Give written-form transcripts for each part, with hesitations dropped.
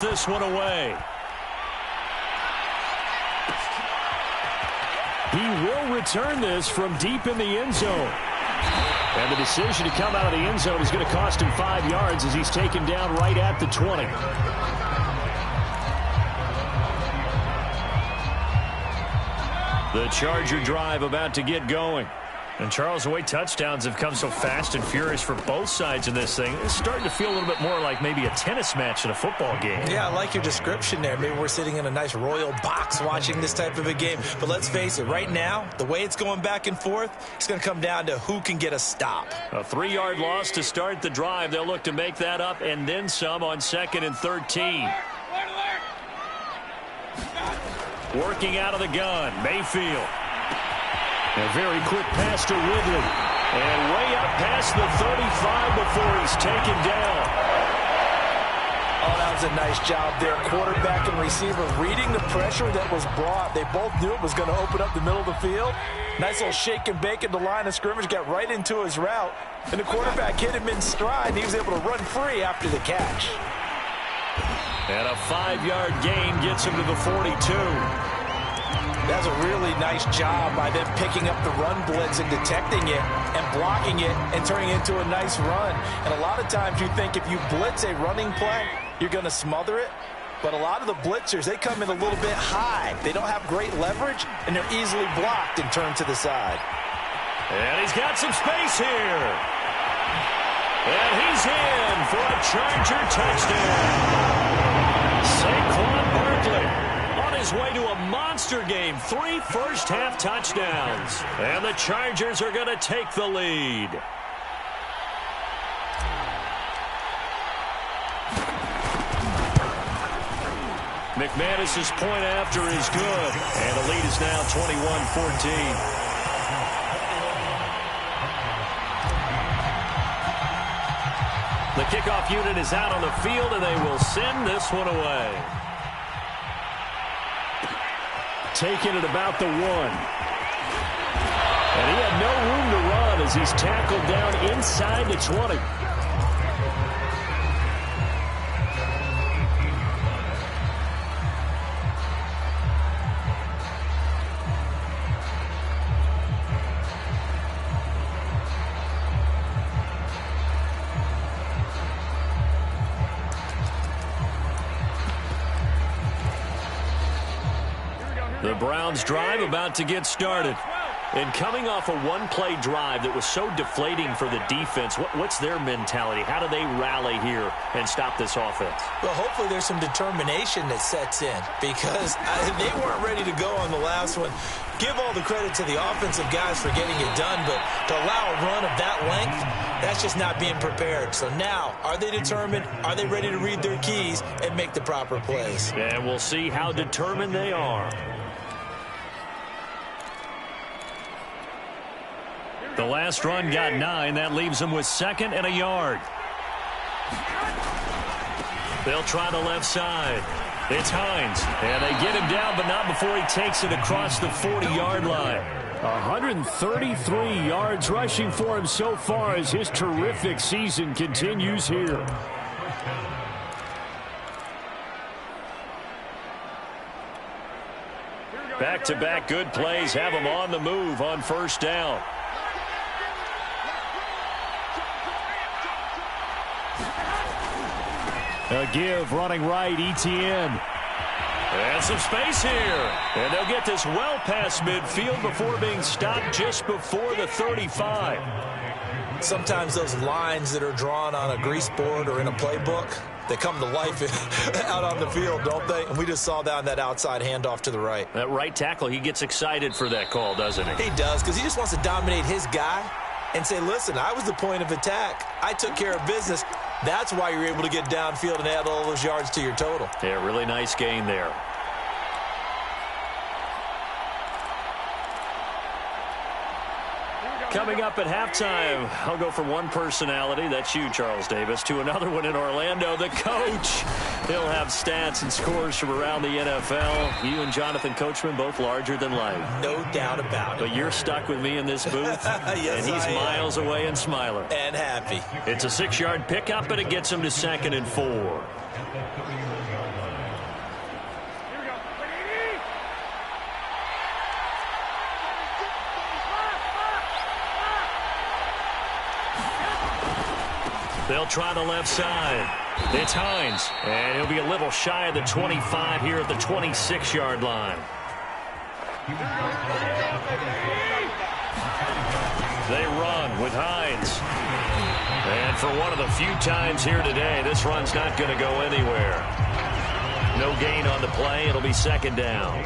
This one away. He will return this from deep in the end zone. And the decision to come out of the end zone is going to cost him 5 yards as he's taken down right at the 20. The Charger drive about to get going. And, Charles, the way touchdowns have come so fast and furious for both sides in this thing, it's starting to feel a little bit more like maybe a tennis match in a football game. Yeah, I like your description there. Maybe we're sitting in a nice royal box watching this type of a game. But let's face it, right now, the way it's going back and forth, it's going to come down to who can get a stop. A 3-yard loss to start the drive. They'll look to make that up and then some on 2nd and 13. Working out of the gun, Mayfield. A very quick pass to Ridley. And way up past the 35 before he's taken down. Oh, that was a nice job there. Quarterback and receiver reading the pressure that was brought. They both knew it was going to open up the middle of the field. Nice little shake and bake at the line of scrimmage. Got right into his route. And the quarterback hit him in stride. And he was able to run free after the catch. And a 5-yard gain gets him to the 42. That's a really nice job by them picking up the run blitz and detecting it and blocking it and turning it into a nice run. And a lot of times you think if you blitz a running play, you're going to smother it. But a lot of the blitzers, they come in a little bit high. They don't have great leverage, and they're easily blocked and turned to the side. And he's got some space here. And he's in for a Charger touchdown. Saquon Barkley on his way to a monster game. 3 first-half touchdowns. And the Chargers are going to take the lead. McManus's point after is good. And the lead is now 21-14. The kickoff unit is out on the field, and they will send this one away. Taking it about the 1. And he had no room to run as he's tackled down inside the 20. The Browns drive about to get started. And coming off a one-play drive that was so deflating for the defense, what's their mentality? How do they rally here and stop this offense? Well, hopefully there's some determination that sets in because they weren't ready to go on the last one. Give all the credit to the offensive guys for getting it done, but to allow a run of that length, that's just not being prepared. So now, are they determined? Are they ready to read their keys and make the proper plays? And we'll see how determined they are. The last run got 9. That leaves them with 2nd and a yard. They'll try the left side. It's Hines. And they get him down, but not before he takes it across the 40-yard line. 133 yards rushing for him so far as his terrific season continues here. Back-to-back good plays have him on the move on first down. A give running right, Etienne. And some space here. And they'll get this well past midfield before being stopped just before the 35. Sometimes those lines that are drawn on a grease board or in a playbook, they come to life out on the field, don't they? And we just saw down that outside handoff to the right. That right tackle, he gets excited for that call, doesn't he? He does, because he just wants to dominate his guy and say, listen, I was the point of attack. I took care of business. That's why you're able to get downfield and add all those yards to your total. Yeah, really nice gain there. Coming up at halftime, I'll go from one personality, that's you, Charles Davis, to another one in Orlando, the coach. He'll have stats and scores from around the NFL. You and Jonathan Coachman, both larger than life. No doubt about it. But you're stuck with me in this booth, yes, and he's miles away and smiling. And happy. It's a 6-yard pickup, and it gets him to 2nd and 4. They'll try the left side. It's Hines, and he'll be a little shy of the 25 here at the 26-yard line. They run with Hines. And for one of the few times here today, this run's not going to go anywhere. No gain on the play. It'll be second down.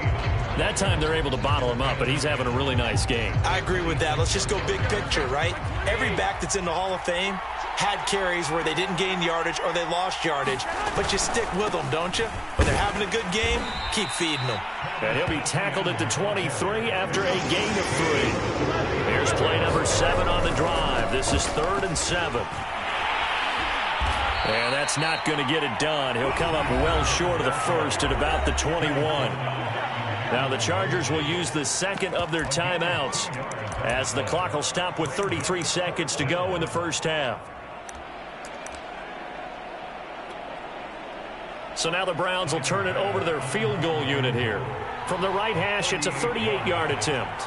That time they're able to bottle him up, but he's having a really nice game. I agree with that. Let's just go big picture, right? Every back that's in the Hall of Fame had carries where they didn't gain yardage or they lost yardage, but you stick with them, don't you? When they're having a good game, keep feeding them. And he'll be tackled at the 23 after a gain of 3. Here's play number 7 on the drive. This is 3rd and 7. And that's not going to get it done. He'll come up well short of the first at about the 21. Now the Chargers will use the second of their timeouts as the clock will stop with 33 seconds to go in the first half. So now the Browns will turn it over to their field goal unit here. From the right hash, it's a 38-yard attempt.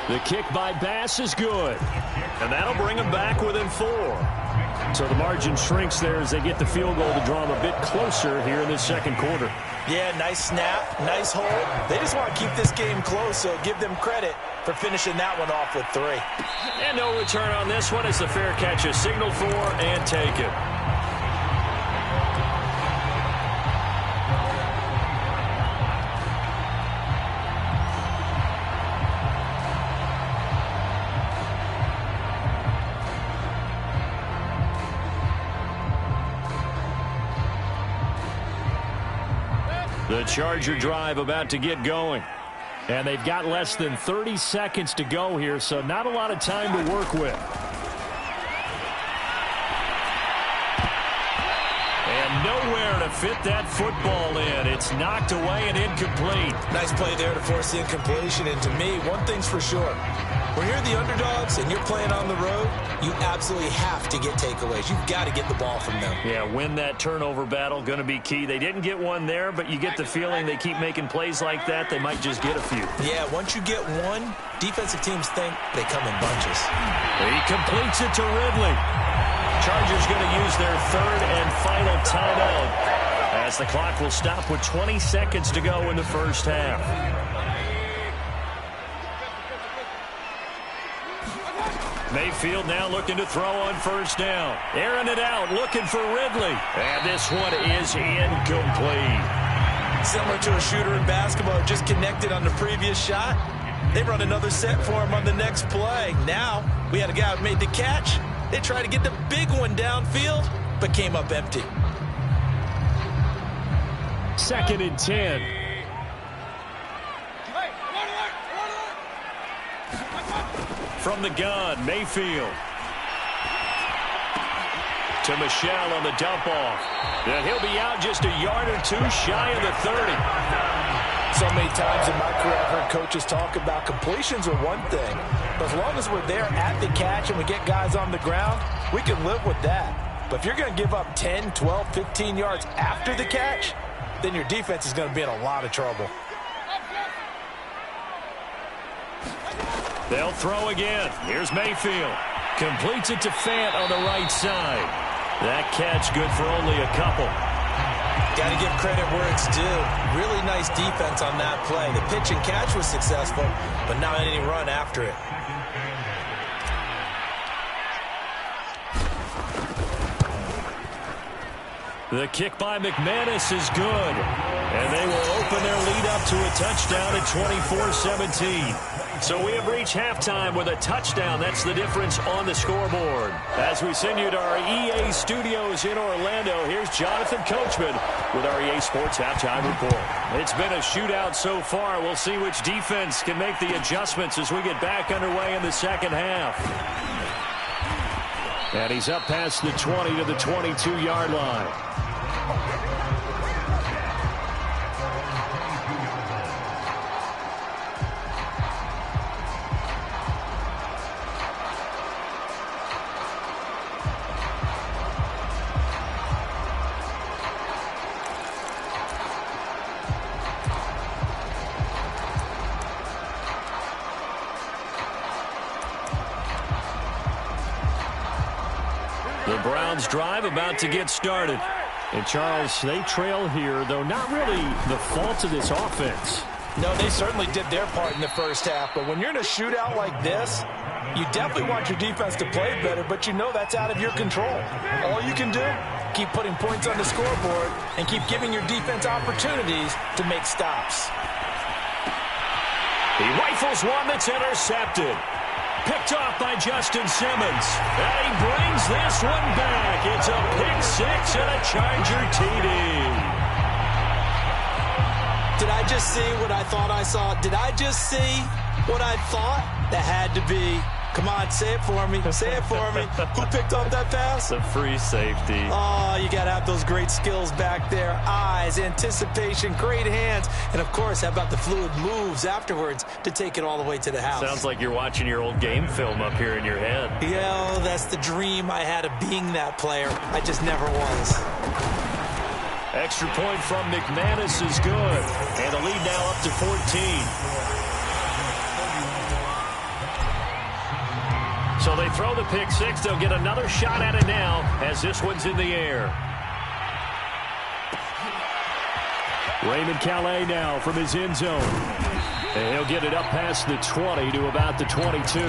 The kick by Bass is good. And that'll bring them back within 4. So the margin shrinks there as they get the field goal to draw them a bit closer here in this second quarter. Yeah, nice snap, nice hold. They just want to keep this game close, so give them credit for finishing that one off with 3. And no return on this one as the fair catch is signaled for and taken. The Charger drive about to get going. And they've got less than 30 seconds to go here, so not a lot of time to work with. And nowhere to fit that football in. It's knocked away and incomplete. Nice play there to force the incompletion. And to me, one thing's for sure. When you're the underdogs and you're playing on the road, you absolutely have to get takeaways. You've got to get the ball from them. Yeah, win that turnover battle, going to be key. They didn't get one there, but you get the feeling they keep making plays like that, they might just get a few. Yeah, once you get one, defensive teams think they come in bunches. He completes it to Ridley. Chargers going to use their 3rd and final timeout as the clock will stop with 20 seconds to go in the first half. Mayfield now looking to throw on first down. Airing it out, looking for Ridley. And this one is incomplete. Similar to a shooter in basketball, just connected on the previous shot. They run another set for him on the next play. Now, we had a guy who made the catch. They tried to get the big one downfield, but came up empty. 2nd and 10. From the gun, Mayfield. To Michelle on the dump off. And he'll be out just a yard or 2 shy of the 30. So many times in my career I've heard coaches talk about completions are one thing. But as long as we're there at the catch and we get guys on the ground, we can live with that. But if you're going to give up 10, 12, 15 yards after the catch, then your defense is going to be in a lot of trouble. They'll throw again. Here's Mayfield. Completes it to Fant on the right side. That catch good for only a couple. Got to give credit where it's due. Really nice defense on that play. The pitch and catch was successful, but not any run after it. The kick by McManus is good. And they will open their lead up to a touchdown at 24-17. So we have reached halftime with a touchdown. That's the difference on the scoreboard. As we send you to our EA studios in Orlando, here's Jonathan Coachman with our EA Sports Halftime Report. It's been a shootout so far. We'll see which defense can make the adjustments as we get back underway in the second half. And he's up past the 20 to the 22-yard line. Browns drive about to get started. And Charles, they trail here, though not really the fault of this offense. No, they certainly did their part in the first half, but when you're in a shootout like this, you definitely want your defense to play better, but you know that's out of your control. All you can do, keep putting points on the scoreboard and keep giving your defense opportunities to make stops. He rifles one that's intercepted. Picked off by Justin Simmons. And he brings this one back. It's a pick six and a Charger TD. Did I just see what I thought I saw? Did I just see what I thought? That had to be. Come on, say it for me. Say it for me. Who picked up that pass? The free safety. Oh, you got to have those great skills back there. Eyes, anticipation, great hands. And, of course, how about the fluid moves afterwards to take it all the way to the house? Sounds like you're watching your old game film up here in your head. Yeah, that's the dream I had of being that player. I just never was. Extra point from McManus is good. And the lead now up to 14. So they throw the pick six. They'll get another shot at it now as this one's in the air. Raymond Calais now from his end zone. And he'll get it up past the 20 to about the 22.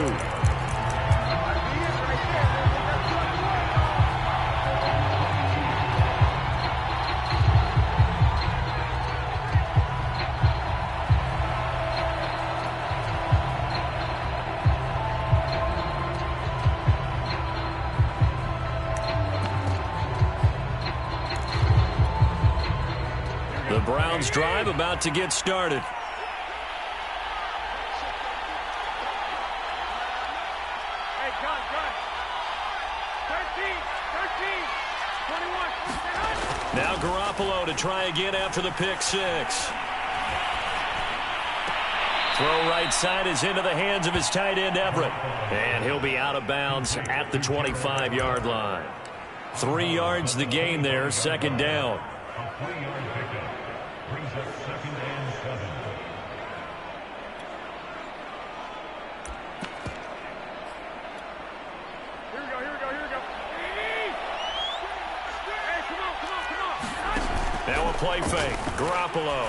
The Browns drive about to get started. Hey, gun. 13, 21. Now Garoppolo to try again after the pick six. Throw right side is into the hands of his tight end, Everett. And he'll be out of bounds at the 25-yard line. 3 yards the gain there, second down. Here we go. Hey, come on. Now a play fake. Garoppolo.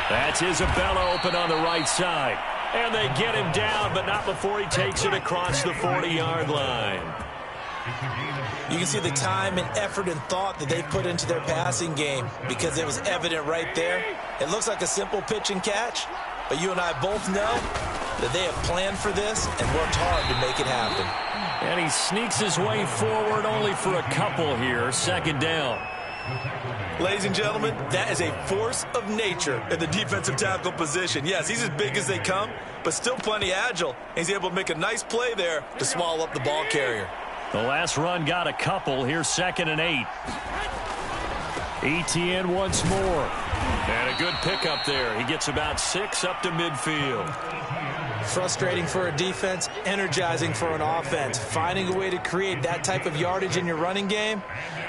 That's Isabella open on the right side. And they get him down, but not before he takes it across the 40-yard line. You can see the time and effort and thought that they put into their passing game because it was evident right there. It looks like a simple pitch and catch, but you and I both know that they have planned for this and worked hard to make it happen. And he sneaks his way forward only for a couple here. Second down. Ladies and gentlemen, that is a force of nature in the defensive tackle position. Yes, he's as big as they come, but still plenty agile. He's able to make a nice play there to swallow up the ball carrier. The last run got a couple. Here's 2nd and 8. ETN once more. And a good pickup there. He gets about 6 up to midfield. Frustrating for a defense, energizing for an offense. Finding a way to create that type of yardage in your running game,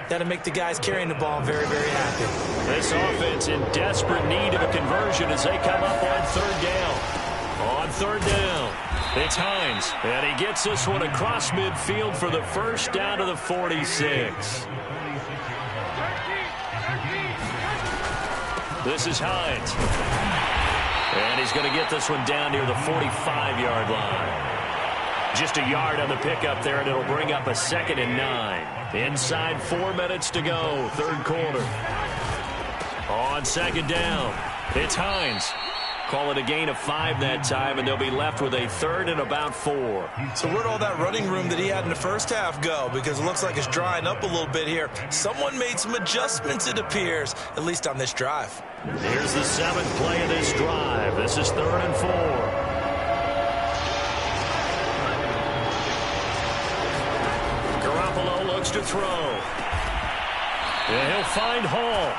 that'll make the guys carrying the ball very, very happy. This offense in desperate need of a conversion as they come up on 3rd down. On 3rd down, it's Hines. And he gets this one across midfield for the first down to the 46. This is Hines. And he's going to get this one down near the 45-yard line. Just a yard on the pickup there, and it'll bring up a 2nd and 9. Inside 4 minutes to go, 3rd quarter. On 2nd down, it's Hines. Call it a gain of 5 that time, and they'll be left with a 3rd and about 4. So where'd all that running room that he had in the first half go? Because it looks like it's drying up a little bit here. Someone made some adjustments, it appears, at least on this drive. Here's the 7th play of this drive. This is 3rd and 4. Garoppolo looks to throw. And he'll find Hall.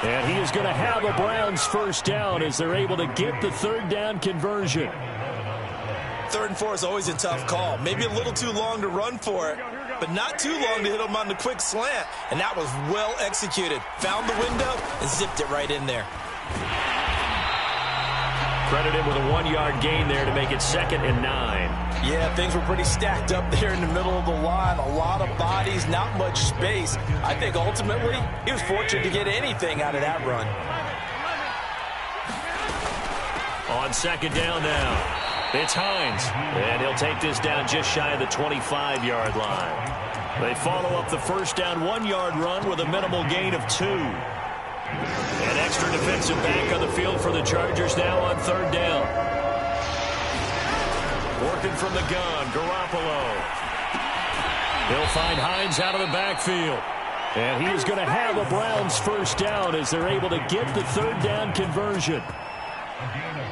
And he is going to have a Browns first down as they're able to get the 3rd down conversion. 3rd and 4 is always a tough call. Maybe a little too long to run for it, but not too long to hit him on the quick slant. And that was well executed. Found the window and zipped it right in there. Credit him with a 1-yard gain there to make it 2nd and 9. Yeah, things were pretty stacked up there in the middle of the line. A lot of bodies, not much space. I think ultimately he was fortunate to get anything out of that run. On second down now, it's Hines. And he'll take this down just shy of the 25-yard line. They follow up the first down 1-yard run with a minimal gain of 2. An extra defensive back on the field for the Chargers now on third down. Working from the gun, Garoppolo. He'll find Hines out of the backfield. And he is going to have a Browns first down as they're able to get the third down conversion.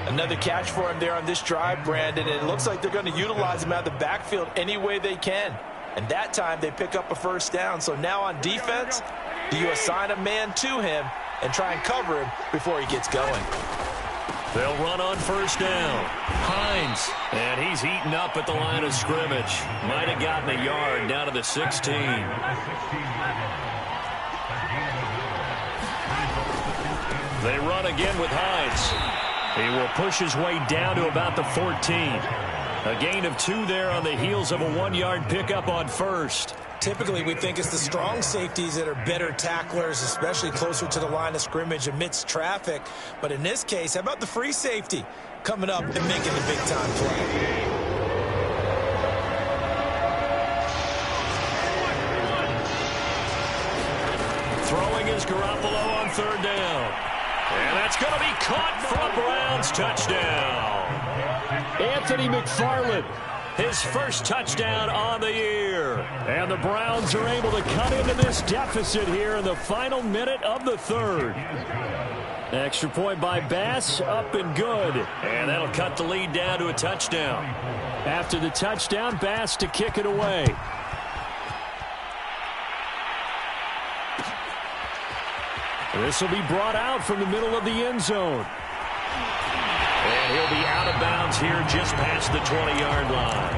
Another catch for him there on this drive, Brandon, and it looks like they're going to utilize him out of the backfield any way they can. And that time they pick up a first down. So now on defense, do you assign a man to him and try and cover him before he gets going? They'll run on first down. Hines, and he's eaten up at the line of scrimmage. Might have gotten a yard down to the 16. They run again with Hines. He will push his way down to about the 14. A gain of 2 there on the heels of a 1-yard pickup on first. Typically, we think it's the strong safeties that are better tacklers, especially closer to the line of scrimmage amidst traffic. But in this case, how about the free safety coming up and making the big-time play? Throwing is Garoppolo on third down. And that's going to be caught for a Browns touchdown. Anthony McFarland, his first touchdown on the year. And the Browns are able to cut into this deficit here in the final minute of the third. Extra point by Bass, up and good. And that'll cut the lead down to a touchdown. After the touchdown, Bass to kick it away. This will be brought out from the middle of the end zone. And he'll be out of bounds here just past the 20-yard line.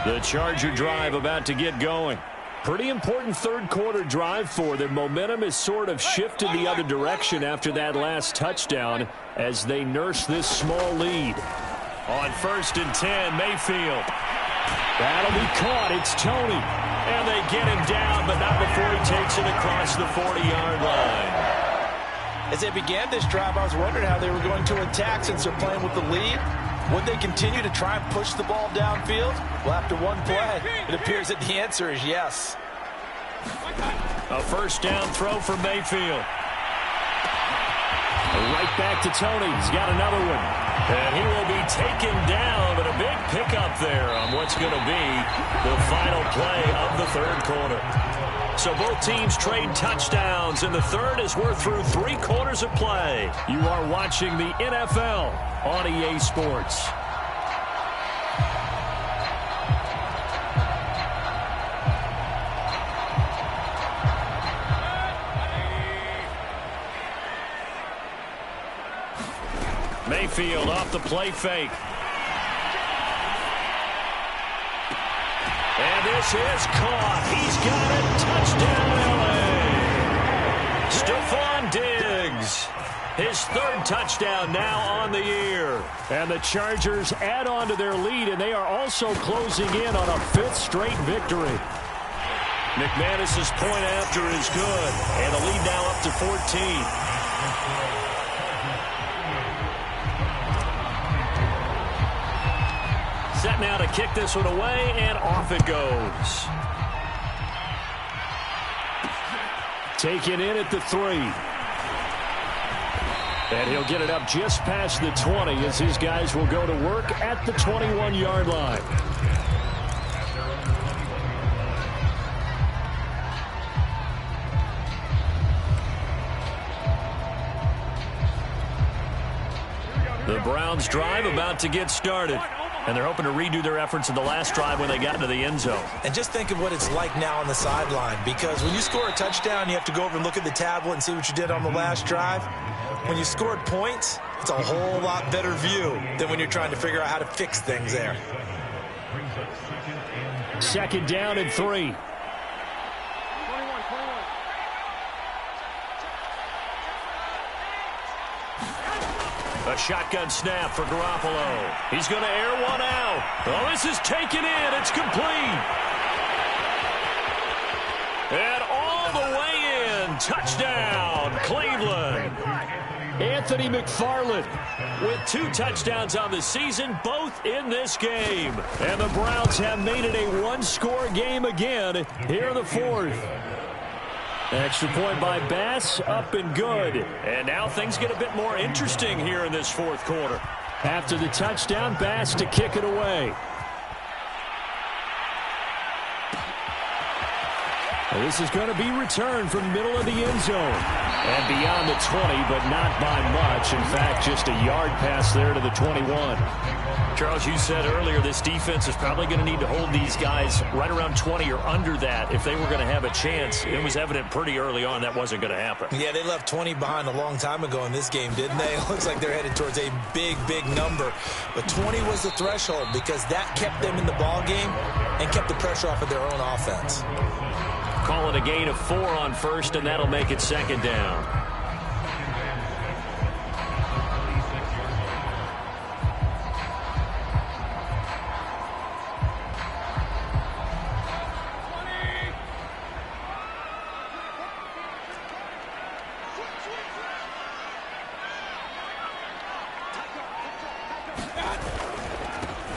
The Charger drive about to get going. Pretty important third-quarter drive for them. Momentum has sort of shifted the other direction after that last touchdown as they nurse this small lead. On first and 10, Mayfield. That'll be caught. It's Tony. And they get him down, but not before he takes it across the 40-yard line. As they began this drive, I was wondering how they were going to attack since they're playing with the lead. Would they continue to try and push the ball downfield? Well, after one play, it appears that the answer is yes. A first down throw for Mayfield. Right back to Tony. He's got another one. And he will be taken down, but a big pickup there on what's going to be the final play of the third quarter. So both teams trade touchdowns in the third as we're through 3 quarters of play. You are watching the NFL on EA Sports. Mayfield off the play fake. And this is caught. He's got it. Touchdown, L.A. Stephon Diggs. His third touchdown now on the year. And the Chargers add on to their lead, and they are also closing in on a 5th straight victory. McManus's point after is good. And the lead now up to 14. Set now to kick this one away, and off it goes. Taken in at the 3. And he'll get it up just past the 20 as his guys will go to work at the 21-yard line. The Browns drive about to get started. And they're hoping to redo their efforts in the last drive when they got into the end zone. And just think of what it's like now on the sideline, because when you score a touchdown, you have to go over and look at the tablet and see what you did on the last drive. When you scored points, It's a whole lot better view than when you're trying to figure out how to fix things there. Second down and 3. 21. A shotgun snap for Garoppolo. He's going to air one out. Oh, this is taken in. It's complete. And all the way in. Touchdown, Cleveland. Anthony McFarland With 2 touchdowns on the season, both in this game. And the Browns have made it a one-score game again here in the 4th. Extra point by Bass, up and good. And now things get a bit more interesting here in this 4th quarter. After the touchdown, Bass to kick it away. And this is going to be returned from the middle of the end zone. And beyond the 20, but not by much. In fact, just a yard pass there to the 21. Charles, you said earlier this defense is probably going to need to hold these guys right around 20 or under that if they were going to have a chance. It was evident pretty early on that wasn't going to happen. Yeah, they left 20 behind a long time ago in this game, didn't they? It looks like they're headed towards a big, big number. But 20 was the threshold because that kept them in the ball game and kept the pressure off of their own offense. Call it a gain of 4 on first, and that'll make it second down.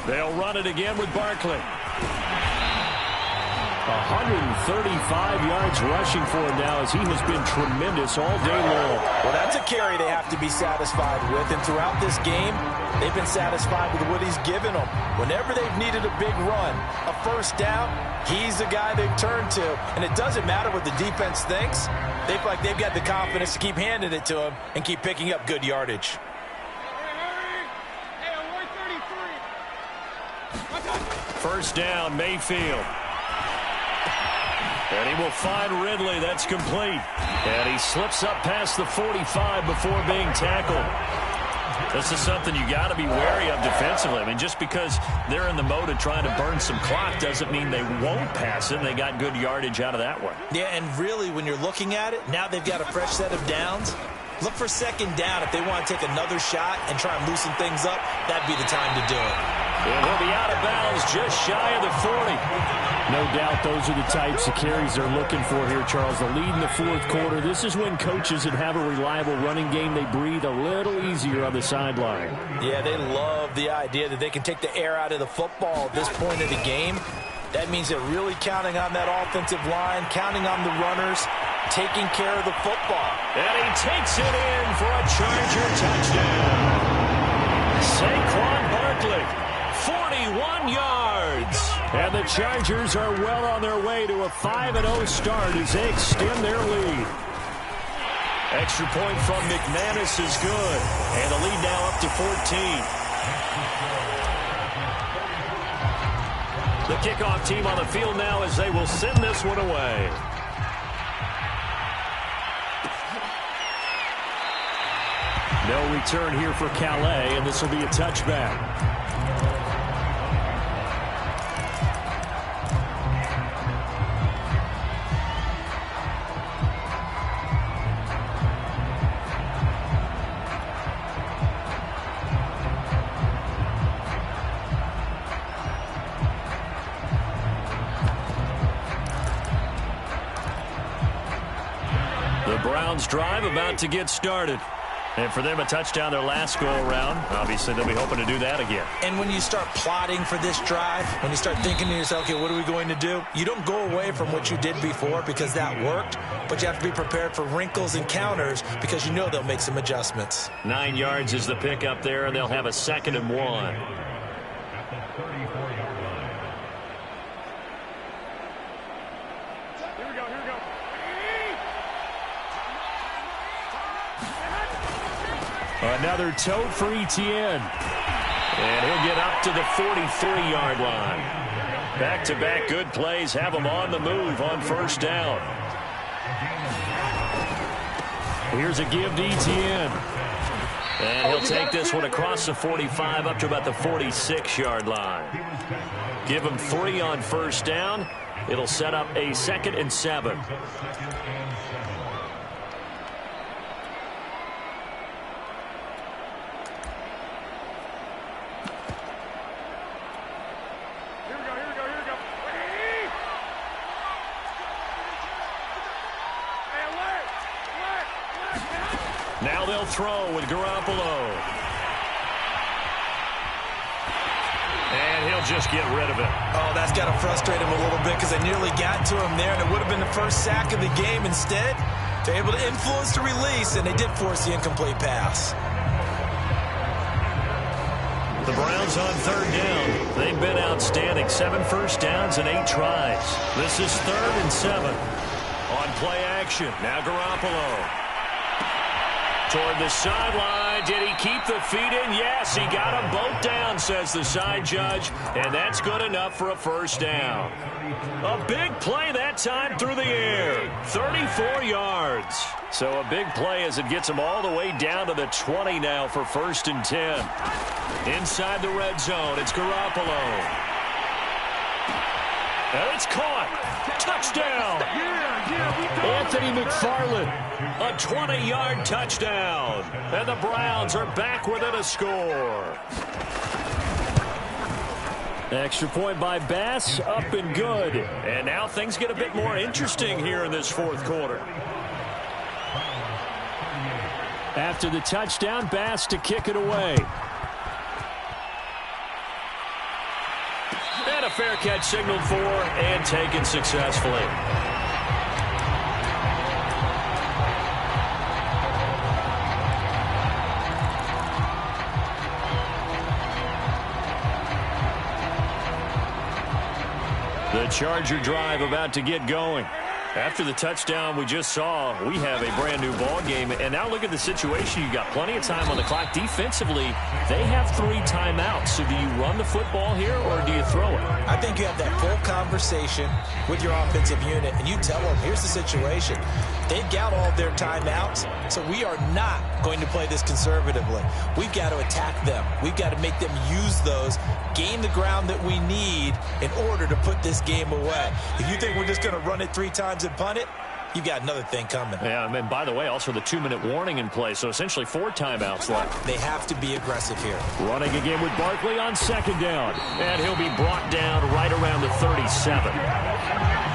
They'll run it again with Barkley. 135 yards rushing for him now as he has been tremendous all day long. Well, that's a carry they have to be satisfied with. And throughout this game, they've been satisfied with what he's given them. Whenever they've needed a big run, a first down, he's the guy they've turned to. And it doesn't matter what the defense thinks. They feel like they've got the confidence to keep handing it to him and keep picking up good yardage. First down, Mayfield. And he will find Ridley. That's complete. And he slips up past the 45 before being tackled. This is something you got to be wary of defensively. I mean, just because they're in the mode of trying to burn some clock doesn't mean they won't pass it. And they got good yardage out of that one. Yeah, and really, when you're looking at it, now they've got a fresh set of downs. Look for second down. If they want to take another shot and try and loosen things up, that'd be the time to do it. And he'll be out of bounds just shy of the 40. No doubt those are the types of carries they're looking for here, Charles. The lead in the 4th quarter. This is when coaches that have a reliable running game, they breathe a little easier on the sideline. Yeah, they love the idea that they can take the air out of the football at this point of the game. That means they're really counting on that offensive line, counting on the runners, taking care of the football. And he takes it in for a Charger touchdown. Saquon Barkley, 41 yards. And the Chargers are well on their way to a 5-0 start as they extend their lead. Extra point from McManus is good. And the lead now up to 14. The kickoff team on the field now as they will send this one away. No return here for Calais, and this will be a touchback. Browns drive about to get started. And for them, a touchdown their last go-around. Obviously, they'll be hoping to do that again. And when you start plotting for this drive, when you start thinking to yourself, okay, what are we going to do? You don't go away from what you did before because that worked, but you have to be prepared for wrinkles and counters because you know they'll make some adjustments. 9 yards is the pick up there, and they'll have a 2nd and 1. Another tote for Etienne. And he'll get up to the 43-yard line. Back-to-back good plays have him on the move on first down. Here's a give to Etienne. And he'll take this one across the 45 up to about the 46-yard line. Give him 3 on first down. It'll set up a 2nd and 7. Now they'll throw with Garoppolo. And he'll just get rid of it. Oh, that's got to frustrate him a little bit because they nearly got to him there, and it would have been the first sack of the game. Instead, they're able to influence the release, and they did force the incomplete pass. The Browns on 3rd down. They've been outstanding. 7 first downs and 8 tries. This is 3rd and 7. On play action. Now Garoppolo. Toward the sideline. Did he keep the feet in? Yes, he got them both down, says the side judge. And that's good enough for a first down. A big play that time through the air. 34 yards. So a big play as it gets him all the way down to the 20 now for 1st and 10. Inside the red zone, it's Garoppolo. And it's caught. Touchdown. Anthony McFarland. A 20-yard touchdown. And the Browns are back within a score. Extra point by Bass, up and good. And now things get a bit more interesting here in this 4th quarter. After the touchdown, Bass to kick it away. And a fair catch signaled for and taken successfully. The Charger drive about to get going. After the touchdown we just saw, we have a brand new ball game. And now look at the situation. You got plenty of time on the clock. Defensively, they have 3 timeouts. So do you run the football here or do you throw it? I think you have that full conversation with your offensive unit, and you tell them, here's the situation. They've got all their timeouts, so we are not going to play this conservatively. We've got to attack them. We've got to make them use those, gain the ground that we need in order to put this game away. If you think we're just going to run it 3 times and punt it, you've got another thing coming. Yeah, and by the way, also the 2-minute warning in play, so essentially 4 timeouts left. They have to be aggressive here. Running again with Barkley on 2nd down, and he'll be brought down right around the 37.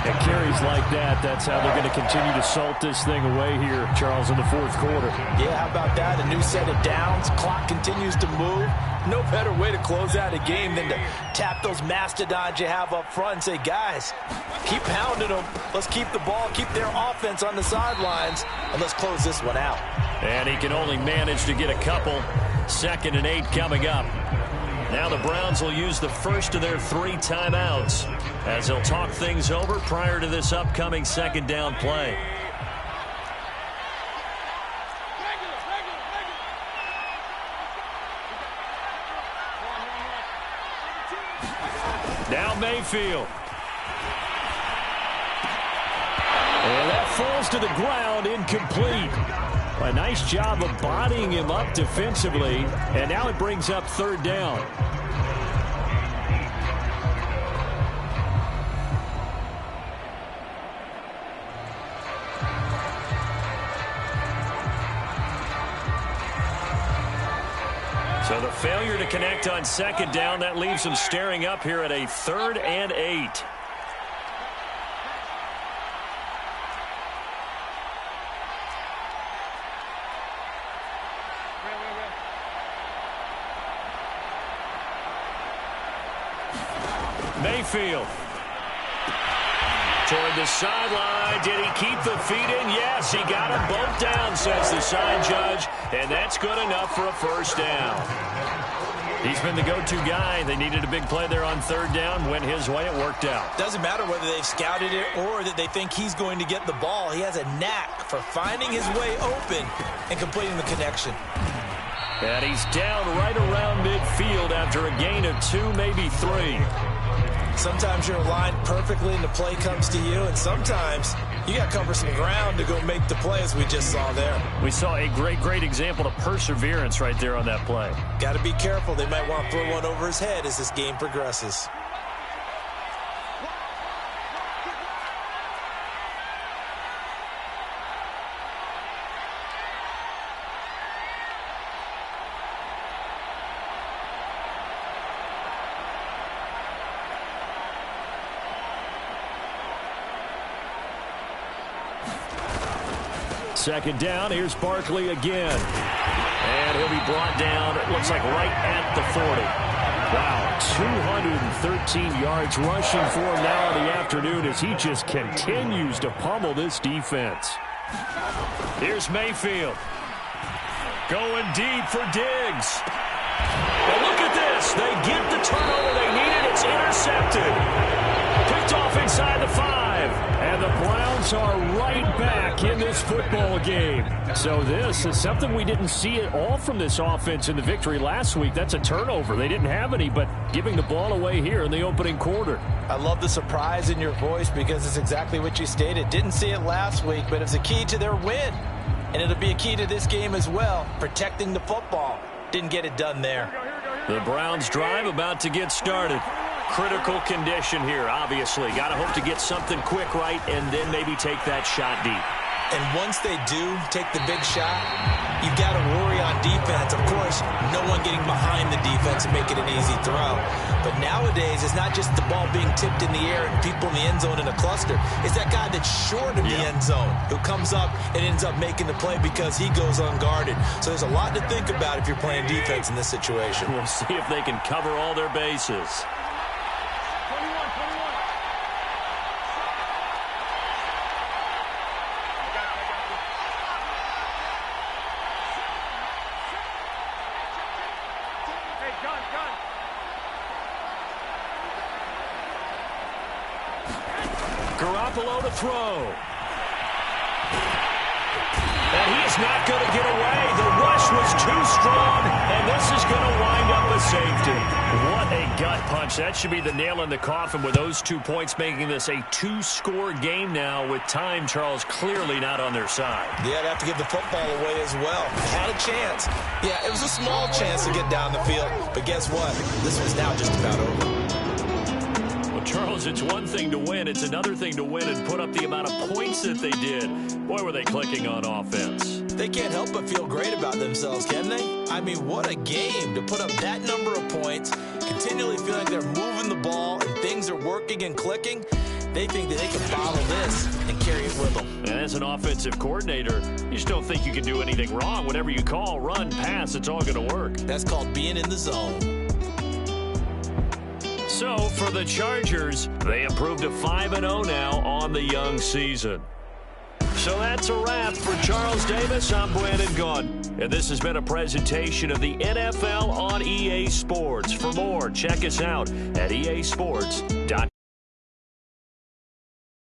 And carries like that, that's how they're going to continue to salt this thing away here, Charles, in the 4th quarter. Yeah, how about that? A new set of downs. Clock continues to move. No better way to close out a game than to tap those mastodons you have up front and say, guys, keep pounding them. Let's keep the ball, keep their offense on the sidelines, and let's close this one out. And he can only manage to get a couple. 2nd and 8 coming up. Now the Browns will use the first of their 3 timeouts as they'll talk things over prior to this upcoming 2nd down play. Now Mayfield. And that falls to the ground, incomplete. A nice job of bodying him up defensively, and now it brings up 3rd down. So the failure to connect on 2nd down, that leaves him staring up here at a 3rd and 8. Mayfield. Toward the sideline. Did he keep the feet in? Yes, he got them both down, says the side judge. And that's good enough for a first down. He's been the go-to guy. They needed a big play there on 3rd down. Went his way. It worked out. Doesn't matter whether they've scouted it or that they think he's going to get the ball. He has a knack for finding his way open and completing the connection. And he's down right around midfield after a gain of 2, maybe 3. Sometimes you're aligned perfectly and the play comes to you, and sometimes You got to cover some ground to go make the play, as we just saw there. We saw a great example of perseverance right there on that play. Got to be careful. They might want to throw one over his head as this game progresses. Second down, here's Barkley again. And he'll be brought down, it looks like right at the 40. Wow, 213 yards rushing for him now in the afternoon as he just continues to pummel this defense. Here's Mayfield. Going deep for Diggs. But look at this. They get the turnover they needed. It's intercepted. Picked off inside the 5. And the Browns are right back in this football game. So this is something we didn't see at all from this offense in the victory last week. That's a turnover. They didn't have any, but giving the ball away here in the opening quarter. I love the surprise in your voice because it's exactly what you stated. Didn't see it last week, but it's a key to their win. And it'll be a key to this game as well, protecting the football. Didn't get it done there. The Browns drive about to get started. Critical condition here, obviously. Got to hope to get something quick right and then maybe take that shot deep. And once they do take the big shot, you've got to worry on defense. Of course, no one getting behind the defense and make it an easy throw. But nowadays, it's not just the ball being tipped in the air and people in the end zone in a cluster. It's that guy that's short of the end zone who comes up and ends up making the play because he goes unguarded. So there's a lot to think about if you're playing defense in this situation. We'll see if they can cover all their bases. Garoppolo to throw. And he's not going to get away. The rush was too strong, and this is going to wind up a safety. What a gut punch. That should be the nail in the coffin with those 2 points, making this a 2-score game now with time, Charles, clearly not on their side. Yeah, they have to give the football away as well. Had a chance. Yeah, it was a small chance to get down the field, but guess what? This was now just about over. Charles, it's one thing to win. It's another thing to win and put up the amount of points that they did. Boy, were they clicking on offense. They can't help but feel great about themselves, can they? I mean, what a game to put up that number of points, continually feeling like they're moving the ball and things are working and clicking. They think that they can follow this and carry it with them. And as an offensive coordinator, you just don't think you can do anything wrong. Whatever you call, run, pass, it's all going to work. That's called being in the zone. So, for the Chargers, they improved to 5-0 now on the young season. So that's a wrap. For Charles Davis, I'm Brandon Gaudin. And this has been a presentation of the NFL on EA Sports. For more, check us out at easports.com.